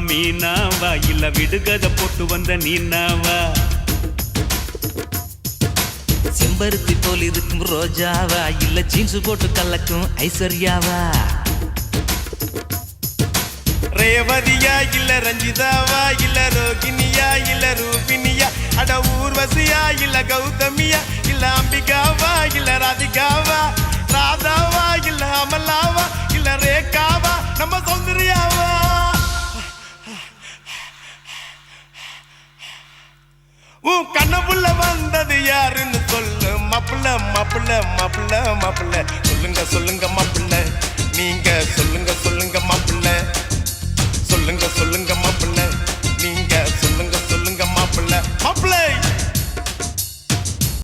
மீனாவா இல்ல விடுகதை போட்டு வந்த நீனாவா? செம்பருத்தி போல் இருக்கும் ரோஜாவா இல்ல ஜீன்ஸ் போட்டு கலக்கும் ஐஸ்வர்யாவா? ரேவதியா இல்ல ரஞ்சிதாவா இல்ல ரோகிணியா இல்ல ரூபினியா அட ஊர்வசியா இல்ல கௌதமியா இல்ல அம்பிகாவா இல்ல ராதிகாவா ராதாவா இல்ல அமலாவா இல்ல ரேகாவா நம்ம சௌந்தர்யாவா? உன் கண்ணப்புள்ள வந்தது யாருன்னு சொல்லு மாப்பிள்ள மாப்பிள்ள மாப்பிள்ள மாப்பிள்ள சொல்லுங்க சொல்லுங்க மாப்பிள்ள